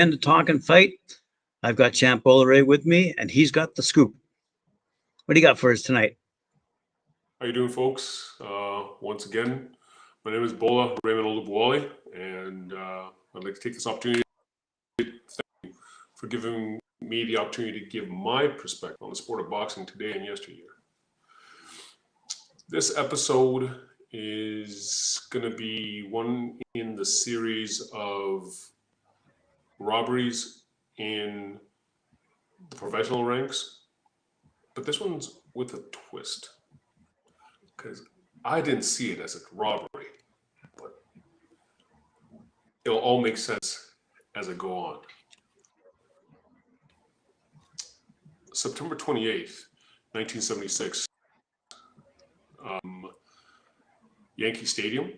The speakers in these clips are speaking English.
and the Talkin fight. I've got Champ Bola with me, and he's got the scoop. What do you got for us tonight? How you doing, folks? Once again, my name is Bola Raymond Olubuwale, and I'd like to take this opportunity to thank you for giving me the opportunity to give my perspective on the sport of boxing today and yesteryear. This episode is going to be one in the series of robberies in the professional ranks, but this one's with a twist. Because I didn't see it as a robbery, but it'll all make sense as I go on. September 28th, 1976, Yankee Stadium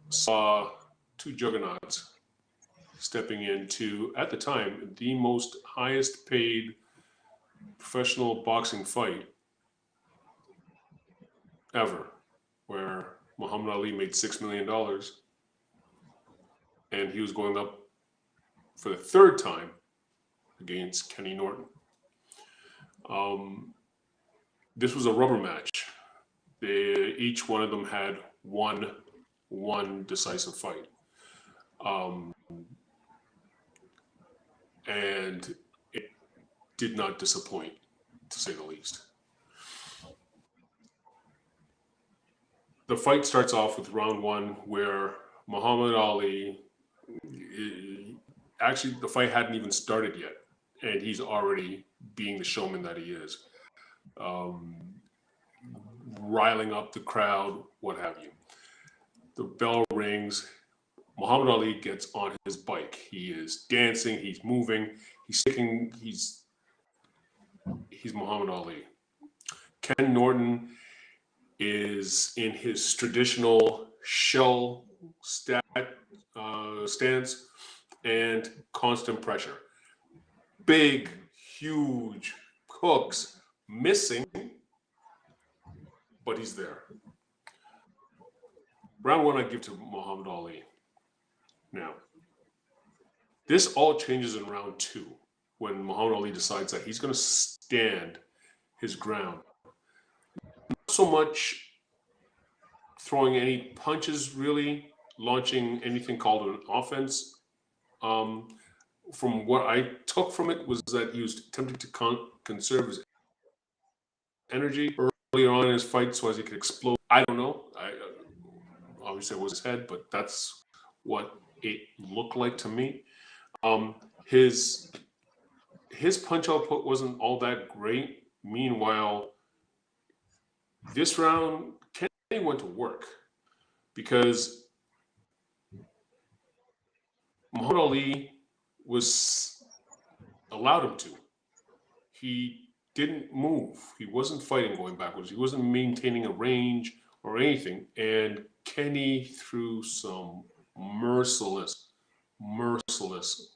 saw two juggernauts stepping into, at the time, the most highest paid professional boxing fight ever, where Muhammad Ali made $6 million and he was going up for the third time against Kenny Norton. This was a rubber match. Each one of them had one decisive fight. And it did not disappoint, to say the least. The fight starts off with round one, where Muhammad Ali, actually the fight hadn't even started yet, and he's already being the showman that he is, riling up the crowd, what have you. The bell rings. Muhammad Ali gets on his bike. He is dancing. He's moving. He's sticking. He's Muhammad Ali. Ken Norton is in his traditional shell stance and constant pressure. Big, huge hooks missing, but he's there. Round one I give to Muhammad Ali. Now, this all changes in round two when Muhammad Ali decides that he's going to stand his ground. Not so much throwing any punches, really, launching anything called an offense. From what I took from it was that he was attempting to conserve his energy earlier on in his fight so as he could explode. I don't know. Obviously, it was his head, but that's what it looked like to me. His punch output wasn't all that great. Meanwhile, this round, Kenny went to work because Muhammad Ali was allowed him to. He didn't move. He wasn't fighting going backwards. He wasn't maintaining a range or anything. And Kenny threw some merciless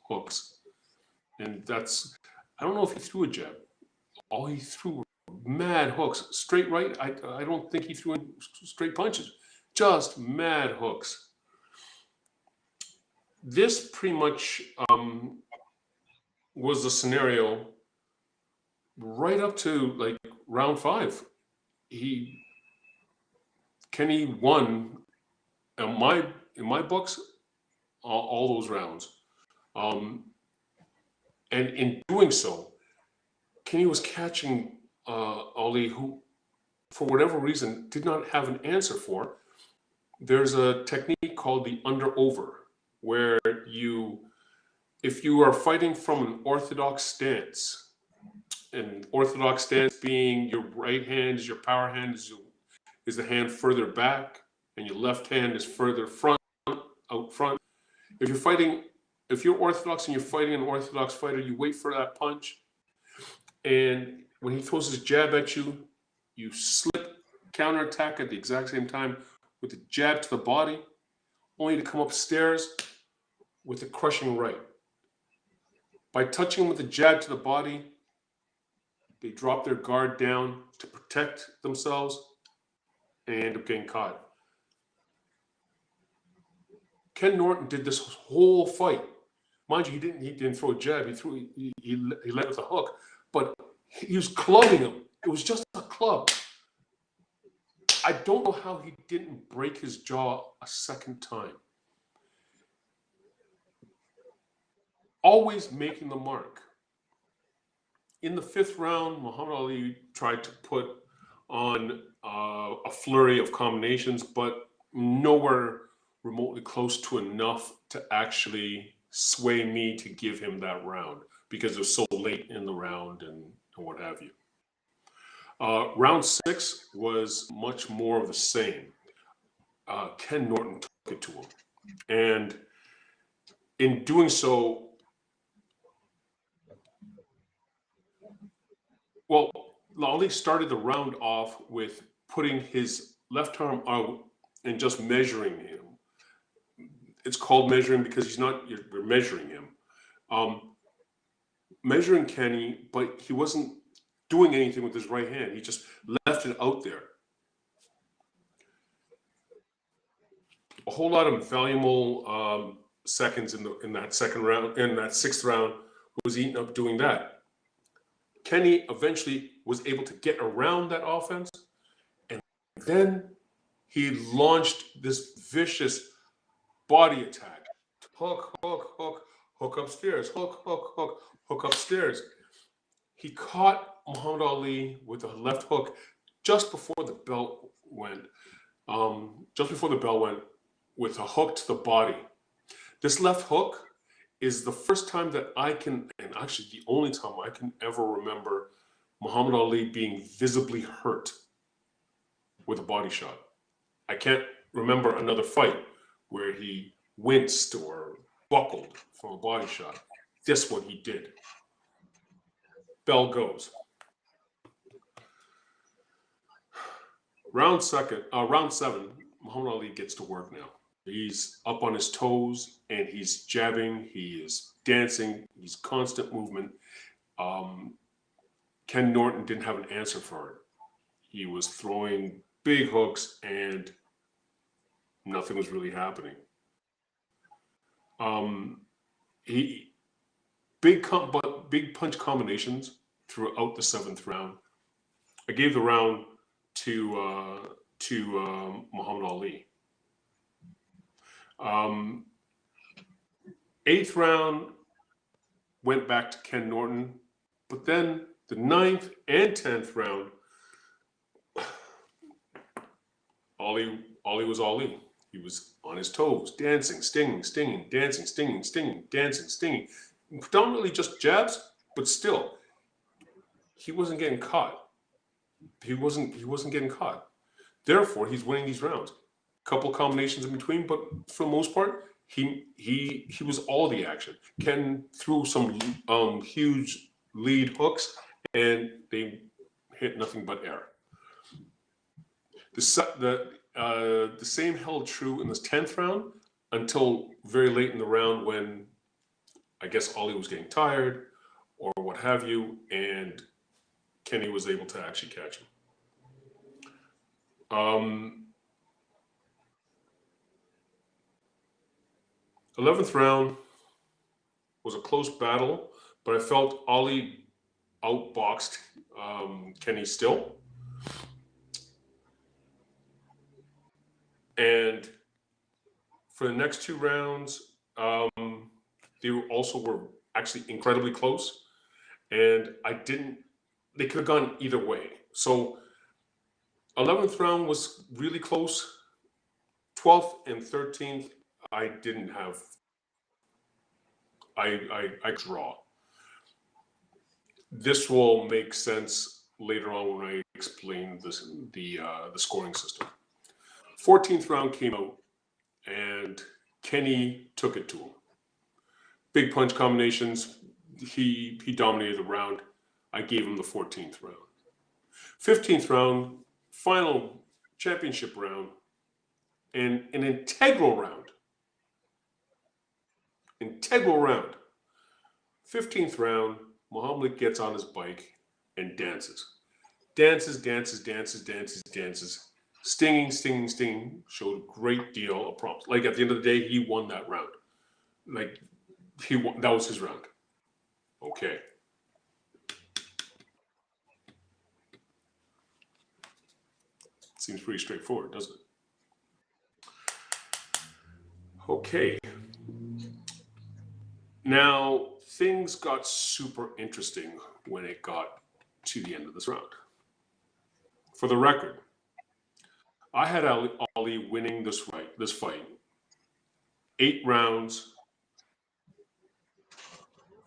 hooks. And I don't know if he threw a jab. All he threw were mad hooks. Straight right, I don't think he threw in straight punches. Just mad hooks. This pretty much was the scenario right up to like round five. Kenny won in my books all those rounds, and in doing so, Kenny was catching Ali, who for whatever reason did not have an answer for. There's a technique called the under-over, where if you are fighting from an orthodox stance, and orthodox stance being your right hand is your power hand, is the hand further back, and your left hand is further out front. If you're orthodox and you're fighting an orthodox fighter, you wait for that punch, and when he throws his jab at you, you slip, counterattack at the exact same time with a jab to the body, only to come upstairs with a crushing right. By touching him with a jab to the body, they drop their guard down to protect themselves and end up getting caught. Ken Norton did this whole fight. Mind you, he didn't throw a jab. He led with a hook, but he was clubbing him. It was just a club. I don't know how he didn't break his jaw a second time. Always making the mark. In the 5th round, Muhammad Ali tried to put on a flurry of combinations, but nowhere remotely close to enough to actually sway me to give him that round because it was so late in the round and what have you. Round 6 was much more of the same. Ken Norton took it to him. And in doing so, well, Ali started the round off with putting his left arm out and just measuring him. It's called measuring because you're measuring him. Measuring Kenny, but he wasn't doing anything with his right hand. He just left it out there. A whole lot of valuable seconds in that 6th round was eaten up doing that. Kenny eventually was able to get around that offense, and then he launched this vicious body attack. Hook, hook, hook, hook upstairs, hook, hook, hook, hook upstairs. He caught Muhammad Ali with a left hook just before the bell went. With a hook to the body. This left hook is the first time that I can, and actually the only time I can ever remember Muhammad Ali being visibly hurt with a body shot. I can't remember another fight where he winced or buckled from a body shot. This one he did. Bell goes. Round 7, Muhammad Ali gets to work now. He's up on his toes and he's jabbing, he is dancing, he's constant movement. Ken Norton didn't have an answer for it. He was throwing big hooks and nothing was really happening. Big punch combinations throughout the 7th round. I gave the round to Muhammad Ali. 8th round went back to Ken Norton, but then the 9th and 10th round, Ali was Ali. He was on his toes, dancing, stinging, dancing, stinging, dancing, stinging. Predominantly just jabs, but still, he wasn't getting caught. He wasn't getting caught. Therefore, he's winning these rounds. Couple combinations in between, but for the most part, he was all the action. Ken threw some huge lead hooks, and they hit nothing but air. The same held true in this 10th round until very late in the round when I guess Ali was getting tired or what have you, and Kenny was able to actually catch him. 11th round was a close battle, but I felt Ali outboxed Kenny still. And for the next 2 rounds, they also were actually incredibly close. And they could have gone either way. So 11th round was really close. 12th and 13th, I didn't have. I draw. This will make sense later on when I explain the scoring system. 14th round came out, and Kenny took it to him. Big punch combinations. He dominated the round. I gave him the 14th round. 15th round, final championship round, and an integral round. 15th round, Muhammad gets on his bike and dances. Dances. Stinging. Showed a great deal of promise. Like, at the end of the day, he won that round. Like, he won, that was his round. Okay. Seems pretty straightforward, doesn't it? Okay. Now, things got super interesting when it got to the end of this round. For the record, I had Ali winning this fight. 8 rounds,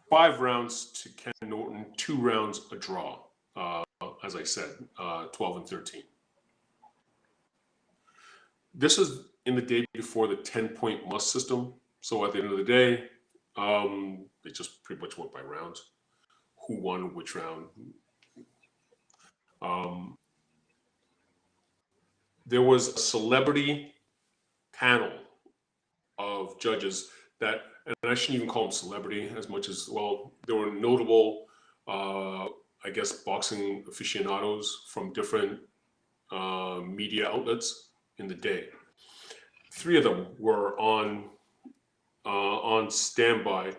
5 rounds to Ken Norton, 2 rounds a draw. As I said, 12 and 13. This is in the day before the 10-point must system. So at the end of the day, they just pretty much went by rounds. Who won which round? There was a celebrity panel of judges that, and I shouldn't even call them celebrity as much as, well, there were notable, I guess, boxing aficionados from different media outlets in the day. 3 of them were on standby,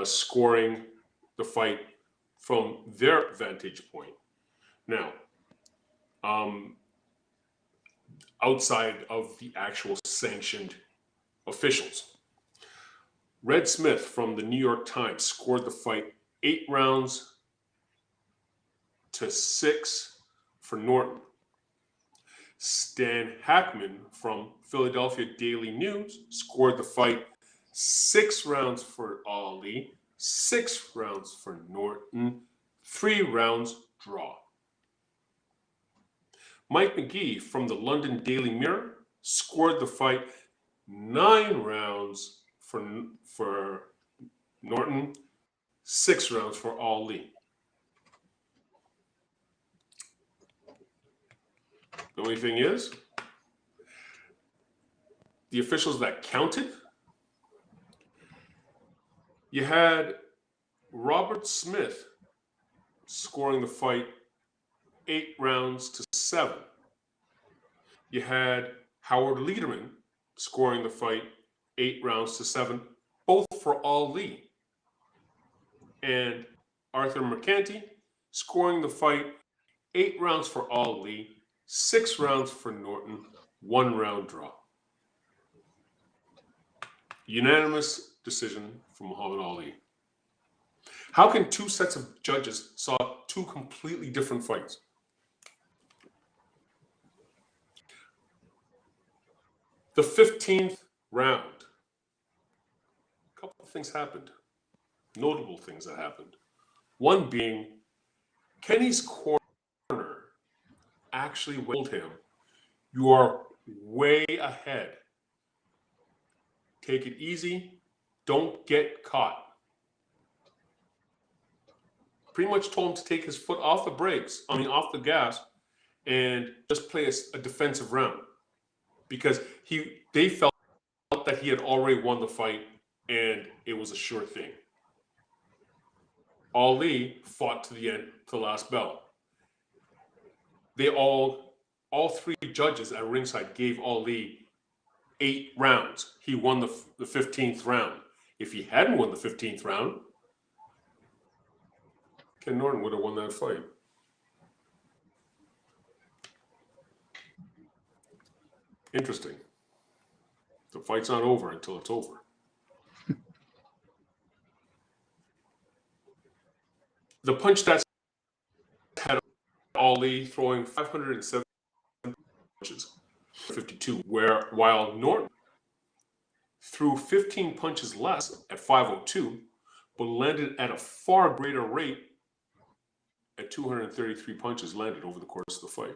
scoring the fight from their vantage point. Now, outside of the actual sanctioned officials, Red Smith from the New York Times scored the fight 8 rounds to 6 for Norton. Stan Hackman from Philadelphia Daily News scored the fight 6 rounds for Ali, 6 rounds for Norton, 3 rounds draw. Mike McGee from the London Daily Mirror scored the fight 9 rounds for Norton, 6 rounds for Ali. The only thing is, the officials that counted, you had Robert Smith scoring the fight 8 rounds to 7. You had Howard Lederman scoring the fight 8 rounds to 7, both for Ali. And Arthur Mercanti scoring the fight 8 rounds for Ali, 6 rounds for Norton, 1 round draw. Unanimous decision for Muhammad Ali. How can 2 sets of judges saw 2 completely different fights? The 15th round, a couple of things happened, notable things that happened. One being, Kenny's corner actually told him, "You are way ahead. Take it easy. Don't get caught." Pretty much told him to take his foot off the brakes, off the gas, and just play a defensive round, because they felt that he had already won the fight and it was a sure thing. Ali fought to the end, to the last bell. They all 3 judges at ringside gave Ali 8 rounds. He won the 15th round. If he hadn't won the 15th round, Ken Norton would have won that fight. Interesting. The fight's not over until it's over. The punch stats had Ali throwing 507 punches, 52, while Norton threw 15 punches less at 502, but landed at a far greater rate at 233 punches landed over the course of the fight.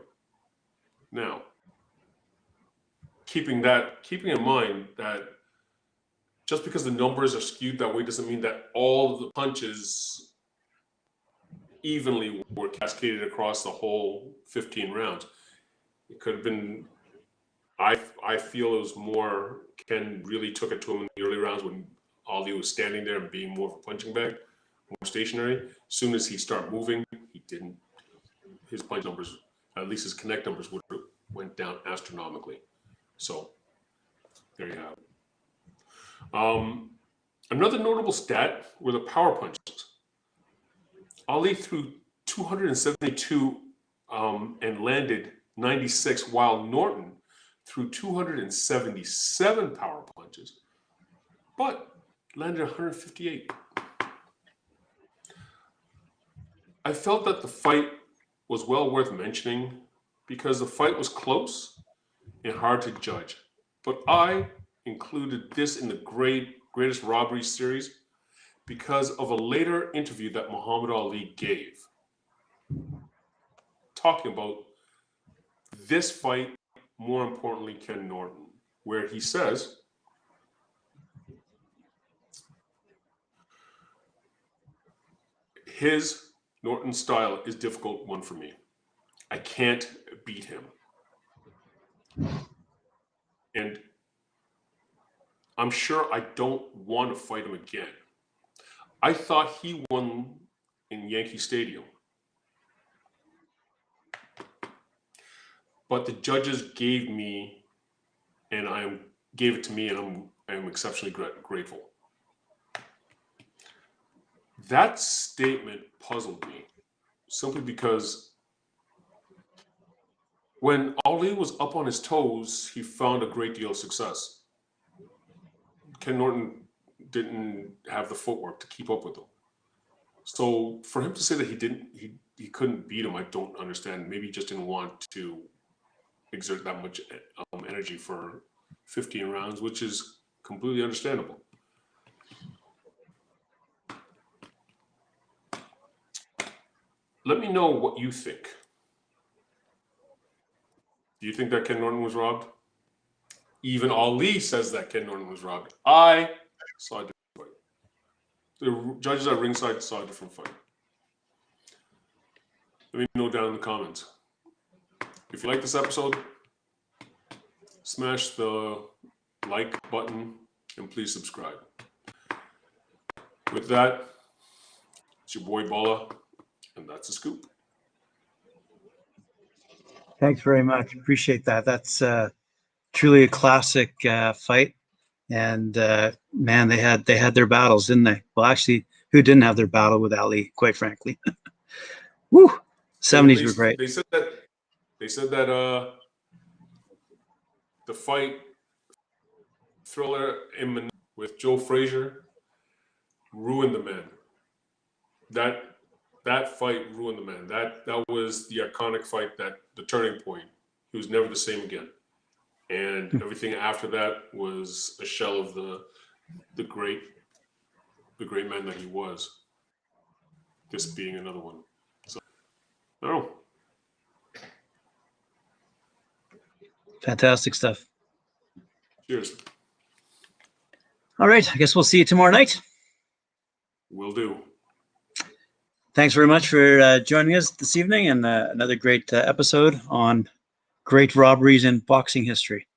Now, keeping in mind that just because the numbers are skewed that way doesn't mean that all of the punches evenly were cascaded across the whole 15 rounds. It could have been, I feel it was more, Ken really took it to him in the early rounds when Ali was standing there and being more of a punching bag, more stationary. As soon as he started moving, he didn't. His punch numbers, at least his connect numbers, would went down astronomically. So there you have it. Another notable stat were the power punches. Ali threw 272 and landed 96, while Norton threw 277 power punches, but landed 158. I felt that the fight was well worth mentioning because the fight was close and hard to judge. But I included this in the greatest robbery series because of a later interview that Muhammad Ali gave, talking about this fight, more importantly, Ken Norton, where he says, his Norton's style is difficult one for me. I can't beat him. And I'm sure I don't want to fight him again. I thought he won in Yankee Stadium. But the judges gave it to me, and I'm exceptionally grateful. That statement puzzled me simply because when Ali was up on his toes, he found a great deal of success. Ken Norton didn't have the footwork to keep up with him. So for him to say that he couldn't beat him, I don't understand. Maybe he just didn't want to exert that much energy for 15 rounds, which is completely understandable. Let me know what you think. Do you think that Ken Norton was robbed? Even Ali says that Ken Norton was robbed. I saw a different fight. The judges at ringside saw a different fight. Let me know down in the comments. If you like this episode, smash the like button and please subscribe. With that, it's your boy Bola, and that's a scoop. Thanks very much. Appreciate that. That's truly a classic fight. And man, they had their battles, didn't they? Well, actually, who didn't have their battle with Ali? Quite frankly, woo. 70s were great. They said that the fight Thriller with Joe Frazier ruined the man. That fight ruined the man. That was the iconic fight, that the turning point. He was never the same again. And everything after that was a shell of the great man that he was. This being another one. So I don't know. Fantastic stuff. Cheers. All right. I guess we'll see you tomorrow night. Will do. Thanks very much for joining us this evening, and another great episode on great robberies in boxing history.